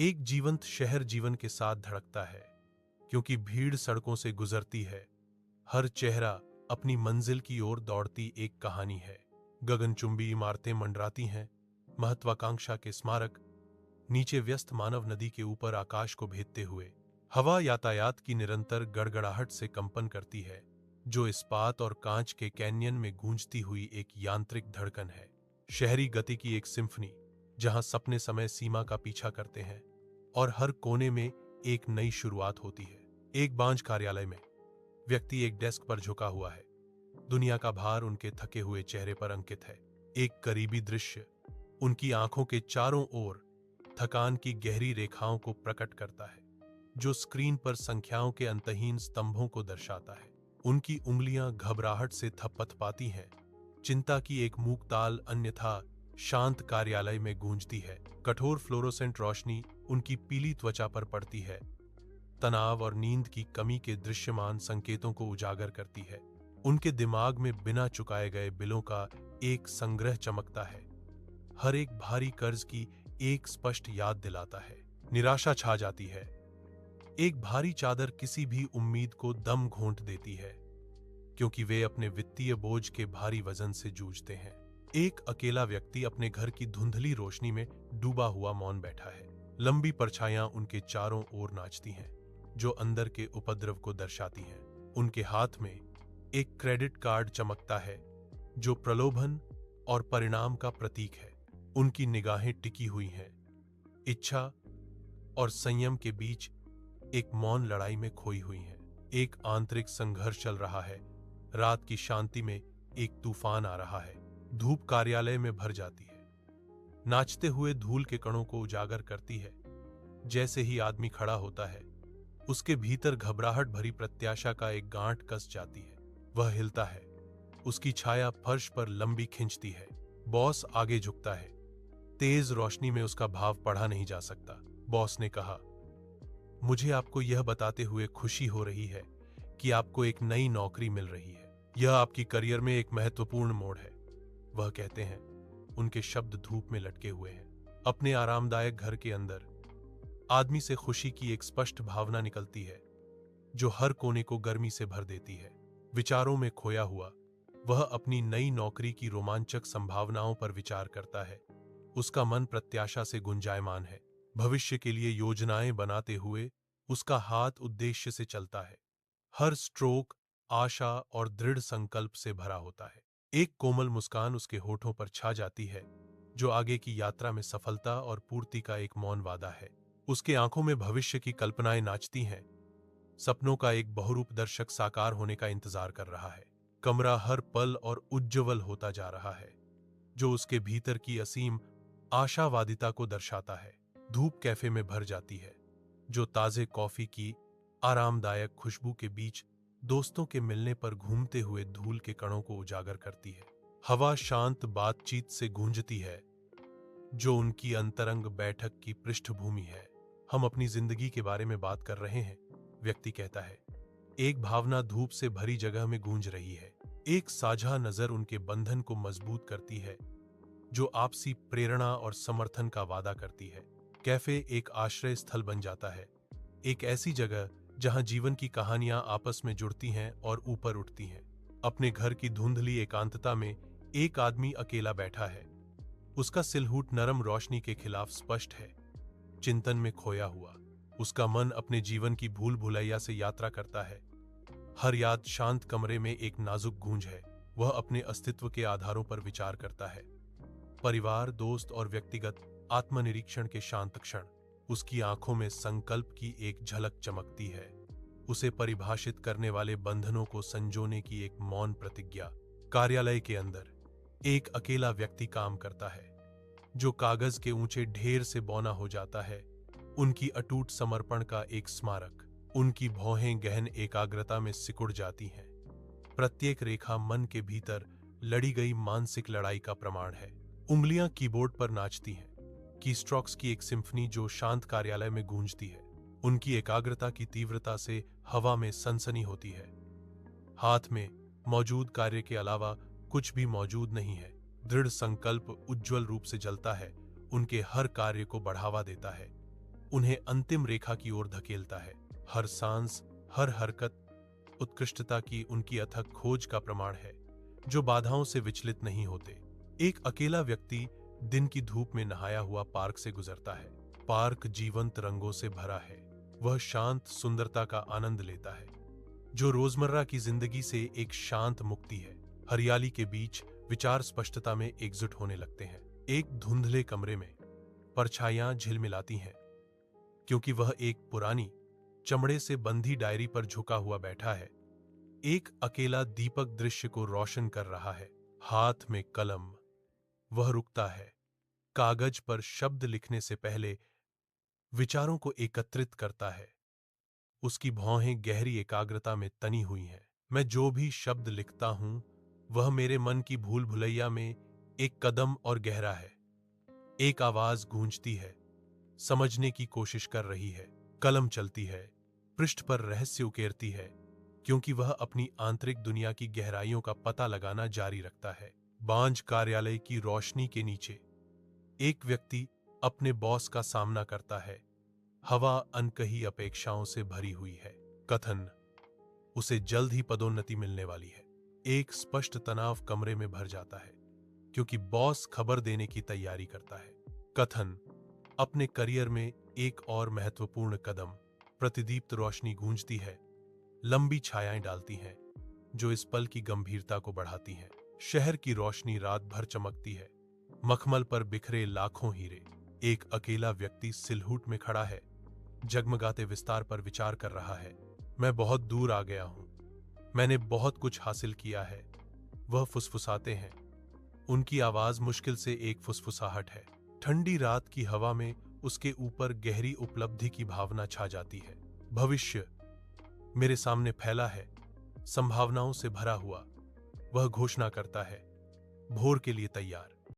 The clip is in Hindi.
एक जीवंत शहर जीवन के साथ धड़कता है, क्योंकि भीड़ सड़कों से गुजरती है। हर चेहरा अपनी मंजिल की ओर दौड़ती एक कहानी है। गगनचुंबी इमारतें मंडराती हैं, महत्वाकांक्षा के स्मारक नीचे व्यस्त मानव नदी के ऊपर आकाश को भेदते हुए। हवा यातायात की निरंतर गड़गड़ाहट से कंपन करती है, जो इस्पात और कांच के कैन्यन में गूंजती हुई एक यांत्रिक धड़कन है। शहरी गति की एक सिम्फनी, जहां सपने समय सीमा का पीछा करते हैं और हर कोने में एक नई शुरुआत होती है। एक बांझ कार्यालय में व्यक्ति एक डेस्क पर झुका हुआ है। दुनिया का भार उनके थके हुए चेहरे पर अंकित है। एक करीबी दृश्य उनकी आंखों के चारों ओर थकान की गहरी रेखाओं को प्रकट करता है, जो स्क्रीन पर संख्याओं के अंतहीन स्तंभों को दर्शाता है। उनकी उंगलियां घबराहट से थपथपाती हैं। चिंता की एक मूक ताल अन्यथा शांत कार्यालय में गूंजती है। कठोर फ्लोरोसेंट रोशनी उनकी पीली त्वचा पर पड़ती है, तनाव और नींद की कमी के दृश्यमान संकेतों को उजागर करती है। उनके दिमाग में बिना चुकाए गए बिलों का एक संग्रह चमकता है। हर एक भारी कर्ज की एक स्पष्ट याद दिलाता है। निराशा छा जाती है। एक भारी चादर किसी भी उम्मीद को दम घोंट देती है, क्योंकि वे अपने वित्तीय बोझ के भारी वजन से जूझते हैं। एक अकेला व्यक्ति अपने घर की धुंधली रोशनी में डूबा हुआ मौन बैठा है। लंबी परछाइयां उनके चारों ओर नाचती हैं, जो अंदर के उपद्रव को दर्शाती हैं। उनके हाथ में एक क्रेडिट कार्ड चमकता है, जो प्रलोभन और परिणाम का प्रतीक है। उनकी निगाहें टिकी हुई हैं, इच्छा और संयम के बीच एक मौन लड़ाई में खोई हुई हैं। एक आंतरिक संघर्ष चल रहा है। रात की शांति में एक तूफान आ रहा है। धूप कार्यालय में भर जाती है, नाचते हुए धूल के कणों को उजागर करती है। जैसे ही आदमी खड़ा होता है, उसके भीतर घबराहट भरी प्रत्याशा का एक गांठ कस जाती है। वह हिलता है, उसकी छाया फर्श पर लंबी खिंचती है। बॉस आगे झुकता है। तेज रोशनी में उसका भाव पढ़ा नहीं जा सकता। बॉस ने कहा, मुझे आपको यह बताते हुए खुशी हो रही है कि आपको एक नई नौकरी मिल रही है। यह आपकी करियर में एक महत्वपूर्ण मोड़ है, वह कहते हैं। उनके शब्द धूप में लटके हुए हैं। अपने आरामदायक घर के अंदर आदमी से खुशी की एक स्पष्ट भावना निकलती है, जो हर कोने को गर्मी से भर देती है। विचारों में खोया हुआ वह अपनी नई नौकरी की रोमांचक संभावनाओं पर विचार करता है। उसका मन प्रत्याशा से गुंजायमान है। भविष्य के लिए योजनाएं बनाते हुए उसका हाथ उद्देश्य से चलता है। हर स्ट्रोक आशा और दृढ़ संकल्प से भरा होता है। एक कोमल मुस्कान उसके होठों पर छा जाती है, जो आगे की यात्रा में सफलता और पूर्ति का एक मौन वादा है। उसके आंखों में भविष्य की कल्पनाएं नाचती हैं। सपनों का एक बहुरूप दर्शक साकार होने का इंतजार कर रहा है। कमरा हर पल और उज्ज्वल होता जा रहा है, जो उसके भीतर की असीम आशावादिता को दर्शाता है। धूप कैफे में भर जाती है, जो ताजे कॉफी की आरामदायक खुशबू के बीच दोस्तों के मिलने पर घूमते हुए धूल के कणों को उजागर करती है। हवा शांत बातचीत से गूंजती है, जो उनकी अंतरंग बैठक की पृष्ठभूमि है। हम अपनी जिंदगी के बारे में बात कर रहे हैं, व्यक्ति कहता है। एक भावना धूप से भरी जगह में गूंज रही है। एक साझा नजर उनके बंधन को मजबूत करती है, जो आपसी प्रेरणा और समर्थन का वादा करती है। कैफे एक आश्रय स्थल बन जाता है, एक ऐसी जगह जहां जीवन की कहानियां आपस में जुड़ती हैं और ऊपर उठती हैं। अपने घर की धुंधली एकांतता में एक आदमी अकेला बैठा है। उसका सिलहूट नरम रोशनी के खिलाफ स्पष्ट है, चिंतन में खोया हुआ। उसका मन अपने जीवन की भूल भुलैया से यात्रा करता है। हर याद शांत कमरे में एक नाजुक गूंज है। वह अपने अस्तित्व के आधारों पर विचार करता है। परिवार, दोस्त और व्यक्तिगत आत्मनिरीक्षण के शांत क्षण। उसकी आंखों में संकल्प की एक झलक चमकती है, उसे परिभाषित करने वाले बंधनों को संजोने की एक मौन प्रतिज्ञा। कार्यालय के अंदर एक अकेला व्यक्ति काम करता है, जो कागज के ऊंचे ढेर से बौना हो जाता है। उनकी अटूट समर्पण का एक स्मारक। उनकी भौहें गहन एकाग्रता में सिकुड़ जाती हैं। प्रत्येक रेखा मन के भीतर लड़ी गई मानसिक लड़ाई का प्रमाण है। उंगलियां कीबोर्ड पर नाचती हैं, कीस्ट्रोक्स की एक सिम्फनी जो शांत कार्यालय में गूंजती है। उनकी एकाग्रता की तीव्रता से हवा में सनसनी होती है। हाथ में मौजूद कार्य के अलावा कुछ भी मौजूद नहीं है। दृढ़ संकल्प उज्ज्वल रूप से जलता है, उनके हर कार्य को बढ़ावा देता है। उन्हें अंतिम रेखा की ओर धकेलता है। हर सांस, हर हरकत उत्कृष्टता की उनकी अथक खोज का प्रमाण है, जो बाधाओं से विचलित नहीं होते। एक अकेला व्यक्ति दिन की धूप में नहाया हुआ पार्क से गुजरता है। पार्क जीवंत रंगों से भरा है। वह शांत सुंदरता का आनंद लेता है, जो रोजमर्रा की जिंदगी से एक शांत मुक्ति है। हरियाली के बीच विचार स्पष्टता में एकजुट होने लगते हैं। एक धुंधले कमरे में परछाइयां झिलमिलाती हैं, क्योंकि वह एक पुरानी चमड़े से बंधी डायरी पर झुका हुआ बैठा है। एक अकेला दीपक दृश्य को रोशन कर रहा है, हाथ में कलम। वह रुकता है, कागज पर शब्द लिखने से पहले विचारों को एकत्रित करता है। उसकी भौहें गहरी एकाग्रता में तनी हुई हैं। मैं जो भी शब्द लिखता हूं, वह मेरे मन की भूल भुलैया में एक कदम और गहरा है। एक आवाज गूंजती है, समझने की कोशिश कर रही है। कलम चलती है, पृष्ठ पर रहस्य उकेरती है, क्योंकि वह अपनी आंतरिक दुनिया की गहराइयों का पता लगाना जारी रखता है। बांझ कार्यालय की रोशनी के नीचे एक व्यक्ति अपने बॉस का सामना करता है। हवा अनकही अपेक्षाओं से भरी हुई है। कथन, उसे जल्द ही पदोन्नति मिलने वाली है। एक स्पष्ट तनाव कमरे में भर जाता है, क्योंकि बॉस खबर देने की तैयारी करता है। कथन, अपने करियर में एक और महत्वपूर्ण कदम। प्रतिदीप्त रोशनी गूंजती है, लंबी छायाएं डालती हैं, जो इस पल की गंभीरता को बढ़ाती हैं। शहर की रोशनी रात भर चमकती है, मखमल पर बिखरे लाखों हीरे। एक अकेला व्यक्ति सिलहूट में खड़ा है, जगमगाते विस्तार पर विचार कर रहा है। मैं बहुत दूर आ गया हूं, मैंने बहुत कुछ हासिल किया है। वह फुसफुसाते हैं, उनकी आवाज मुश्किल से एक फुसफुसाहट है। ठंडी रात की हवा में उसके ऊपर गहरी उपलब्धि की भावना छा जाती है। भविष्य मेरे सामने फैला है, संभावनाओं से भरा हुआ। वह घोषणा करता है, भोर के लिए तैयार।